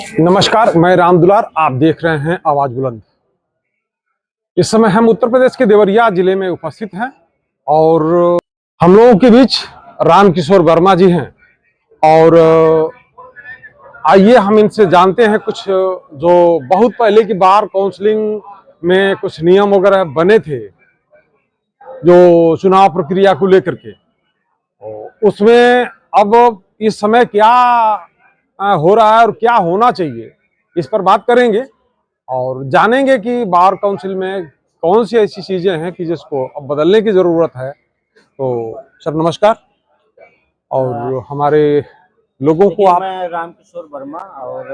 नमस्कार, मैं राम दुलार। आप देख रहे हैं आवाज बुलंद। इस समय हम उत्तर प्रदेश के देवरिया जिले में उपस्थित हैं और हम लोगों के बीच राम किशोर वर्मा जी हैं। और आइए हम इनसे जानते हैं कुछ जो बहुत पहले की बार काउंसलिंग में कुछ नियम वगैरह बने थे जो चुनाव प्रक्रिया को लेकर के, उसमें अब इस समय क्या हो रहा है और क्या होना चाहिए, इस पर बात करेंगे और जानेंगे कि बार काउंसिल में कौन सी ऐसी चीजें हैं कि जिसको अब बदलने की जरूरत है। तो सर नमस्कार। और हमारे लोगों को आप। मैं राम किशोर वर्मा और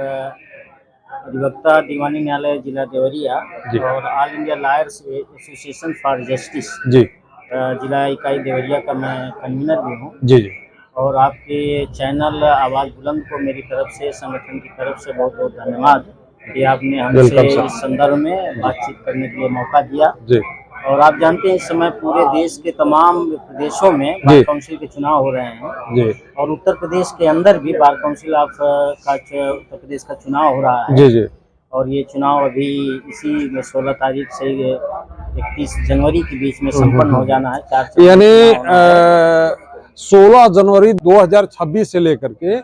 अधिवक्ता दीवानी न्यायालय जिला देवरिया और all India lawyers association for justice जी जिला इकाई देवरिया का मैं कन्वीनर भी हूँ। जी जी और आपके चैनल आवाज़ बुलंद को मेरी तरफ से, संगठन की तरफ से बहुत बहुत धन्यवाद कि आपने हमसे इस संदर्भ में बातचीत करने के लिए मौका दिया। जी। और आप जानते हैं इस समय पूरे देश के तमाम प्रदेशों में बार काउंसिल के चुनाव हो रहे हैं। जी। और उत्तर प्रदेश के अंदर भी बार काउंसिल उत्तर प्रदेश का चुनाव हो रहा है। जी जी। और ये चुनाव अभी इसी में 16 तारीख से 31 जनवरी के बीच में संपन्न हो जाना है। 4 यानी 16 जनवरी 2026 से लेकर के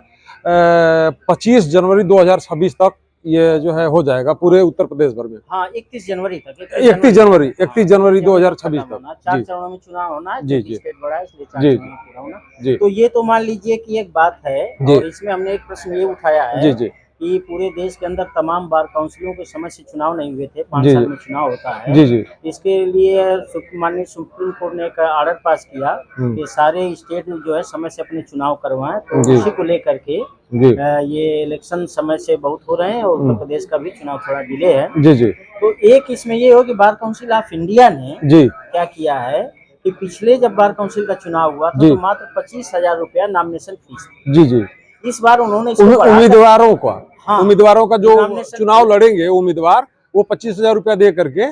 25 जनवरी 2026 तक ये जो है हो जाएगा पूरे उत्तर प्रदेश भर में। हाँ, 31 जनवरी तक। 31 जनवरी 2026 तक 4 चरणों में चुनाव होना है। जी जी। स्टेट बड़ा है इसलिए 4 चरणों में पूरा होना। तो ये तो मान लीजिए कि एक बात है। और इसमें हमने एक प्रश्न ये उठाया है जी जी कि पूरे देश के अंदर तमाम बार काउंसिलों के समय से चुनाव नहीं हुए थे। 5 साल में चुनाव होता है जी जी। इसके लिए माननीय सुप्रीम कोर्ट ने एक ऑर्डर पास किया कि सारे स्टेट जो है समय से अपने चुनाव करवाएं। तो उसी को लेकर के ये इलेक्शन समय से बहुत हो रहे हैं और उत्तर प्रदेश का भी चुनाव थोड़ा डिले है जी जी। तो एक इसमें ये हो कि बार काउंसिल ऑफ इंडिया ने जी क्या किया है कि पिछले जब बार काउंसिल का चुनाव हुआ था तो मात्र 25,000 रुपया नॉमिनेशन फीस जी जी। इस बार उन्होंने उम्मीदवारों का जो चुनाव लड़ेंगे उम्मीदवार वो 25,000 रुपया दे करके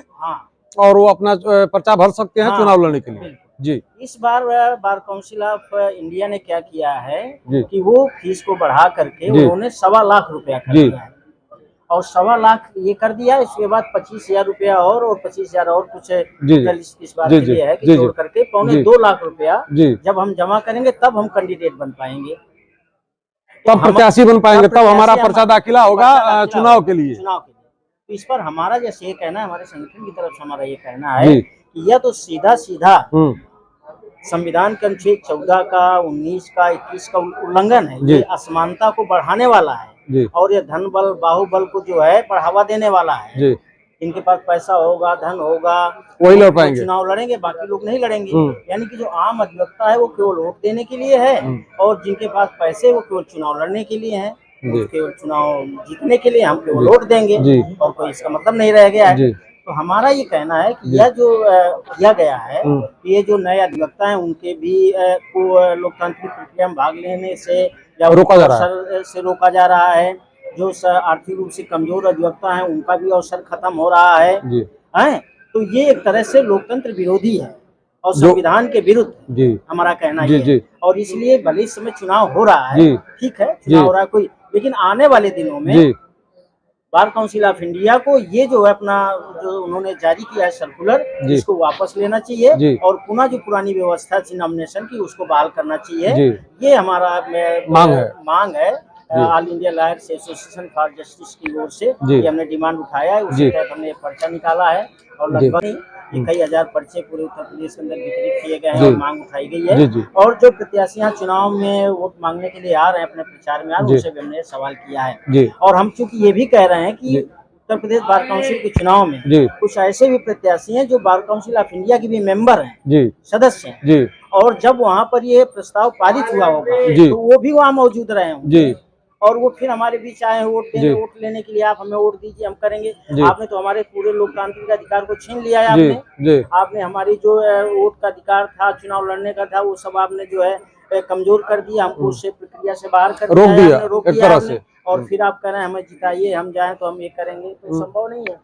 और वो अपना पर्चा भर सकते हैं चुनाव लड़ने के लिए जी। इस बार बार काउंसिल ऑफ इंडिया ने क्या किया है कि वो फीस को बढ़ा करके उन्होंने 1.25 लाख रुपया कर दिया है। और 1.25 लाख ये कर दिया। इसके बाद 25,000 रुपया और 25,000 और कुछ इस बार के लिए है कि जोड़ करके 2.25 लाख रुपया जब हम जमा करेंगे तब हम कैंडिडेट बन पाएंगे, तब प्रत्याशी बन पाएंगे, तब हमारा पर्चा दाखिला होगा चुनाव के लिए। तो इस पर हमारा जैसे ये कहना है, हमारे संगठन की तरफ से हमारा ये कहना है कि यह तो सीधा सीधा संविधान के अनुच्छेद 14 का, 19 का, 21 का उल्लंघन है। ये असमानता को बढ़ाने वाला है और ये धन बल बाहुबल को जो है बढ़ावा देने वाला है। इनके पास पैसा होगा, धन होगा, वही लड़ पाएंगे, चुनाव लड़ेंगे, बाकी लोग नहीं लड़ेंगे। यानी कि जो आम अधिवक्ता है वो केवल वोट देने के लिए है और जिनके पास पैसे वो केवल चुनाव लड़ने के लिए हैं। केवल चुनाव जीतने के लिए हम केवल वोट देंगे और कोई इसका मतलब नहीं रह गया है। तो हमारा ये कहना है कि यह जो किया गया है, ये जो नए अधिवक्ता हैं उनके भी को लोकतांत्रिक प्रक्रिया में भाग लेने से या रोका जा रहा है। जो आर्थिक रूप से कमजोर अधिवक्ता हैं उनका भी अवसर खत्म हो रहा है। तो ये एक तरह से लोकतंत्र विरोधी है और संविधान के विरुद्ध हमारा कहना ये है। और इसलिए भले इस समय चुनाव हो रहा है, ठीक है चुनाव हो रहा है कोई, लेकिन आने वाले दिनों में बार काउंसिल ऑफ इंडिया को ये जो है अपना जो उन्होंने जारी किया है सर्कुलर, इसको वापस लेना चाहिए और पुनः जो पुरानी व्यवस्था थी नॉमिनेशन की उसको बहाल करना चाहिए। ये हमारा मांग है all India lawyers association for justice की ओर से। ये हमने डिमांड उठाया है, उसी तहत हमने पर्चा निकाला है और लगभग कई हजार पर्चे पूरे उत्तर प्रदेश के अंदर वितरित किए गए हैं और मांग उठाई गई है। और जो प्रत्याशी यहाँ चुनाव में वोट मांगने के लिए आ रहे हैं, अपने प्रचार में आ रहे हैं, उनसे भी हमने सवाल किया है। और हम चूंकि ये भी कह रहे हैं कि उत्तर प्रदेश बार काउंसिल के चुनाव में कुछ ऐसे भी प्रत्याशी हैं जो बार काउंसिल ऑफ इंडिया के भी मेंबर हैं, सदस्य हैं, और जब वहाँ पर ये प्रस्ताव पारित हुआ होगा तो वो भी वहाँ मौजूद रहे होंगे और वो फिर हमारे बीच आए वोट लेने के लिए, आप हमें वोट दीजिए हम करेंगे। आपने तो हमारे पूरे लोकतांत्रिक अधिकार को छीन लिया है। आपने हमारी जो वोट का अधिकार था, चुनाव लड़ने का था, वो सब आपने जो है कमजोर कर दिया, हमको उससे प्रक्रिया से बाहर कर दिया, रोक दिया और फिर आप कह रहे हैं हमें जिताइए, हम जाएं तो हम ये करेंगे, तो संभव नहीं है।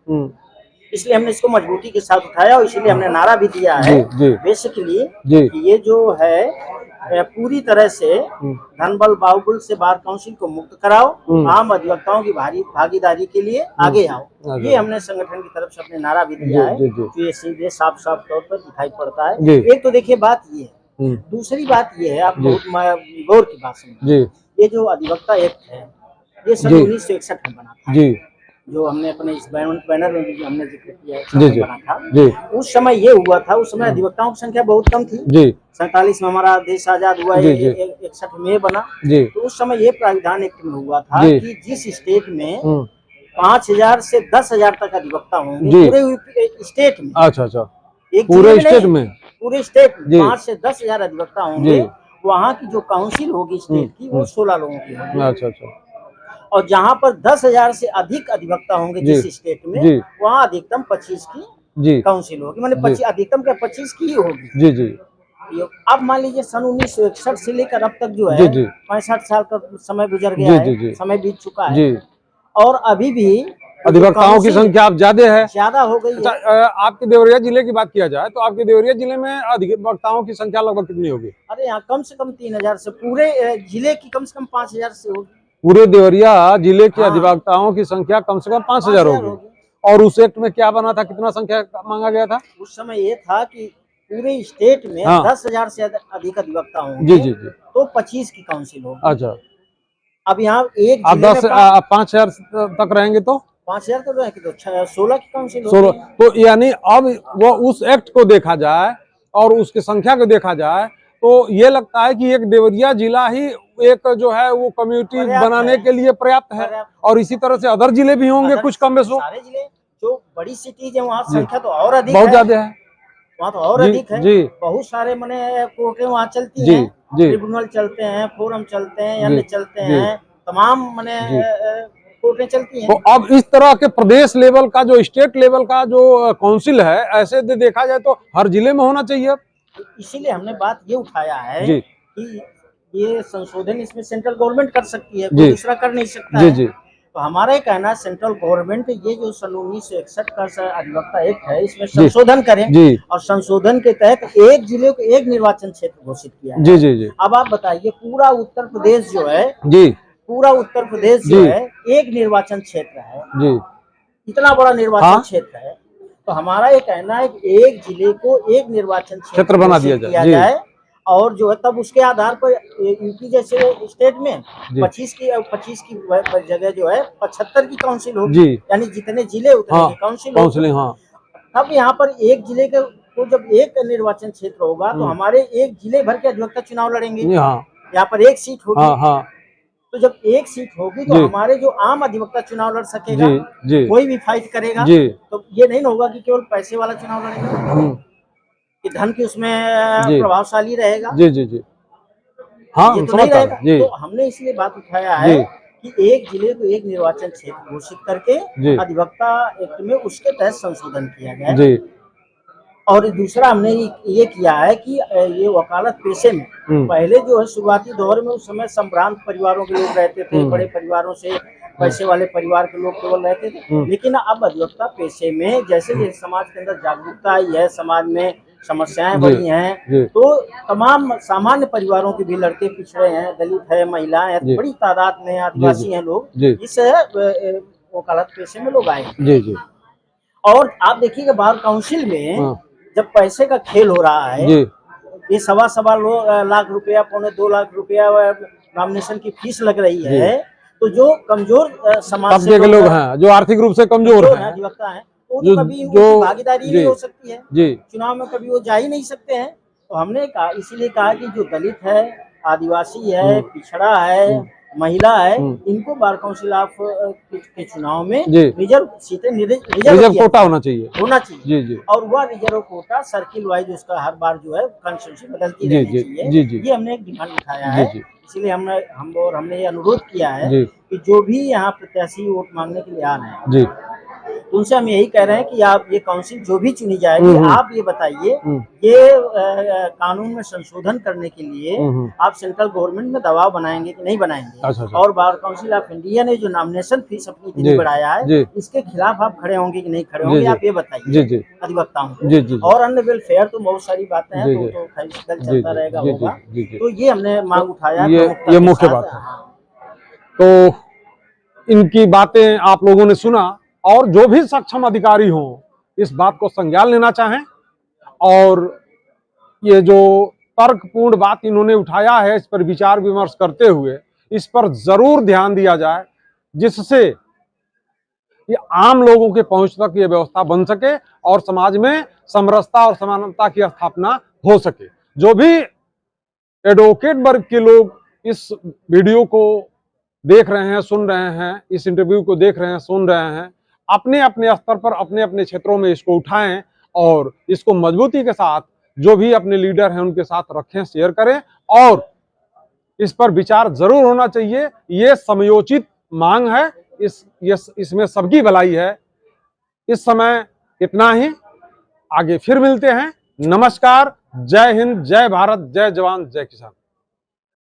इसलिए हमने इसको मजबूती के साथ उठाया और इसीलिए हमने नारा भी दिया है जी बेसिकली जी कि ये जो है पूरी तरह से धनबल बाहुबल से बार काउंसिल को मुक्त कराओ, आम अधिवक्ताओं की भारी भागीदारी के लिए आगे आओ। ये हमने संगठन की तरफ से अपने नारा भी दिया है, तो ये सीधे साफ साफ तौर पर दिखाई पड़ता है। एक तो देखिए बात ये है, दूसरी बात ये है, आप बहुत गौर की बात समझिए, ये जो अधिवक्ता एक्ट है ये सन 1961 में बना था, जो हमने अपने इस बैनर में भी हमने जिक्र किया है बना था। उस समय ये हुआ था, उस समय अधिवक्ताओं की संख्या बहुत कम थी। 47 में हमारा देश आजाद हुआ, 61 में बना, तो उस समय ये प्राविधान एक्ट में हुआ था कि जिस स्टेट में 5000 से 10,000 तक अधिवक्ता होंगे पूरे स्टेट में, अच्छा एक पूरे स्टेट में 5 से 10,000 अधिवक्ता होंगे, वहाँ की जो काउंसिल होगी स्टेट की वो 16 लोगों की होगी। अच्छा। और जहाँ पर 10,000 से अधिक अधिवक्ता होंगे जिस स्टेट में, वहाँ अधिकतम 25 की काउंसिल होगी, माने अधिकतम क्या 25 की ही होगी। जी। अब मान लीजिए सन 1961 से लेकर अब तक जो है 65 साल का समय गुजर गया है, समय बीत चुका है, और अभी भी अधिवक्ताओं की संख्या अब ज्यादा हो गई है। आपके देवरिया जिले की बात किया जाए तो आपके देवरिया जिले में अधिवक्ताओं की संख्या लगभग कितनी होगी? अरे यहाँ कम से कम 3,000 से, पूरे जिले की कम से कम 5,000 से होगी। पूरे देवरिया जिले के अधिवक्ताओं की संख्या कम से कम 5,000 होगी। और उस एक्ट में क्या बना था, कितना संख्या मांगा गया था? उस समय ये था कि पूरे स्टेट में 10,000 से अधिक अधिवक्ता होंगे, जी तो 25 की काउंसिल होगी। अच्छा, अब यहाँ एक 5,000 तक रहेंगे तो 5,000 तो रहेंगे तो 16 की काउंसिल होगी। तो यानी अब वो उस एक्ट को देखा जाए और उसकी संख्या को देखा जाए तो ये लगता है कि एक देवरिया जिला ही एक जो है वो कम्युनिटी बनाने के लिए पर्याप्त है, और इसी तरह से अदर जिले भी होंगे कुछ कम बेसो। सारे जिले जो बड़ी सिटीज है वहाँ संख्या तो और अधिक, बहुत ज्यादा है वहाँ तो और अधिक है। बहुत सारे मने कोर्टें वहाँ चलती हैं, ट्रिब्यूनल चलते हैं, फोरम चलते हैं, अन्य चलते हैं, तमाम मने कोर्टें चलती हैं। तो अब इस तरह के प्रदेश लेवल का जो स्टेट लेवल का जो काउंसिल है, ऐसे देखा जाए तो हर जिले में होना चाहिए। इसीलिए हमने बात ये उठाया है कि ये संशोधन इसमें सेंट्रल गवर्नमेंट कर सकती है, कोई दूसरा कर नहीं सकता है। तो हमारा ये कहना है सेंट्रल गवर्नमेंट ये जो सन 1961 का अधिवक्ता एक्ट है इसमें संशोधन करें, और संशोधन के तहत एक जिले को एक निर्वाचन क्षेत्र घोषित किया है। जी। अब आप बताइए, पूरा उत्तर प्रदेश जो है, पूरा उत्तर प्रदेश जो है एक निर्वाचन क्षेत्र है, इतना बड़ा निर्वाचन क्षेत्र है। तो हमारा ये कहना है कि एक जिले को एक निर्वाचन क्षेत्र बना दिया जाए, और जो है तब उसके आधार पर यूपी जैसे स्टेट में 25 की जगह जो है 75 की काउंसिल होगी, यानी जितने जिले उतने की काउंसिल। तब यहाँ पर एक जिले को जब एक निर्वाचन क्षेत्र होगा तो हमारे एक जिले भर के अधिवक्ता चुनाव लड़ेंगे, यहाँ पर एक सीट होगी। तो जब एक सीट होगी तो हमारे जो आम अधिवक्ता चुनाव लड़ सकेगा, कोई भी फाइट करेगा, तो ये नहीं होगा कि केवल पैसे वाला चुनाव लड़ेगा, कि धन की उसमें प्रभावशाली रहेगा। जी ये तो नहीं रहेगा। तो हमने इसलिए बात उठाया है कि एक जिले को एक निर्वाचन क्षेत्र घोषित करके अधिवक्ता एक्ट में उसके तहत संशोधन किया गया। और दूसरा हमने ये किया है कि ये वकालत पेशे में पहले जो है शुरुआती दौर में उस समय संभ्रांत परिवारों के लोग रहते थे, बड़े परिवारों से पैसे वाले परिवार के लोग केवल रहते थे, लेकिन अब अधिवक्ता पेशे में जैसे समाज के अंदर जागरूकता आई है, समाज में समस्याएं बढ़ी हैं, तो तमाम सामान्य परिवारों के भी लड़के पिछड़े हैं, दलित है, महिलाएं हैं, बड़ी तादाद में आदिवासी हैं लोग, इस वकालत पेशे में लोग आए। और आप देखिएगा बार काउंसिल में जब पैसे का खेल हो रहा है, ये 1.25 लाख रुपया, 1.25 लाख रुपया नॉमिनेशन की फीस लग रही है, तो जो कमजोर समाज के लोग हैं, जो आर्थिक रूप से कमजोर हैं, अधिवक्ता हैं, तो कभी उनकी भागीदारी नहीं हो सकती है चुनाव में, कभी वो जा ही नहीं सकते हैं। तो हमने कहा, इसीलिए कहा कि जो दलित है, आदिवासी है, पिछड़ा है, महिला है, इनको बार काउंसिल ऑफ के चुनाव में रिजर्व सीटें, रिजर्व कोटा होना चाहिए। और वह रिजर्व कोटा सर्किल वाइज उसका हर बार जो है कॉन्स्टिट्यूशन बदलती रहनी चाहिए। ये हमने एक डिमांड उठाया है। इसीलिए हमने ये अनुरोध किया है कि जो भी यहाँ प्रत्याशी वोट मांगने के लिए आ रहे हैं, तो उनसे हम यही कह रहे हैं कि आप ये काउंसिल जो भी चुनी जाएगी, आप ये बताइए ये कानून में संशोधन करने के लिए आप सेंट्रल गवर्नमेंट में दबाव बनाएंगे कि नहीं बनाएंगे। अच्छा। और बार काउंसिल ऑफ इंडिया ने जो नॉमिनेशन फीस अपनी इतनी बढ़ाया है, इसके खिलाफ आप खड़े होंगे कि नहीं खड़े होंगे, आप ये बताइए अधिवक्ताओं। और अन्य वेलफेयर तो बहुत सारी बातें हैं, तो खैर चलता रहेगा होगा। तो ये हमने मांग उठाया, ये मुख्य बात है। तो इनकी बातें आप लोगों ने सुना, और जो भी सक्षम अधिकारी हों इस बात को संज्ञान लेना चाहें, और ये जो तर्कपूर्ण बात इन्होंने उठाया है इस पर विचार विमर्श करते हुए इस पर जरूर ध्यान दिया जाए, जिससे ये आम लोगों के पहुंच तक ये व्यवस्था बन सके और समाज में समरसता और समानता की स्थापना हो सके। जो भी एडवोकेट वर्ग के लोग इस वीडियो को देख रहे हैं, सुन रहे हैं, इस इंटरव्यू को देख रहे हैं, सुन रहे हैं, अपने अपने स्तर पर अपने अपने क्षेत्रों में इसको उठाएं और इसको मजबूती के साथ जो भी अपने लीडर हैं उनके साथ रखें, शेयर करें, और इस पर विचार जरूर होना चाहिए। ये समयोचित मांग है, इसमें सबकी भलाई है। इस समय इतना ही, आगे फिर मिलते हैं। नमस्कार, जय हिंद, जय भारत, जय जवान, जय किसान।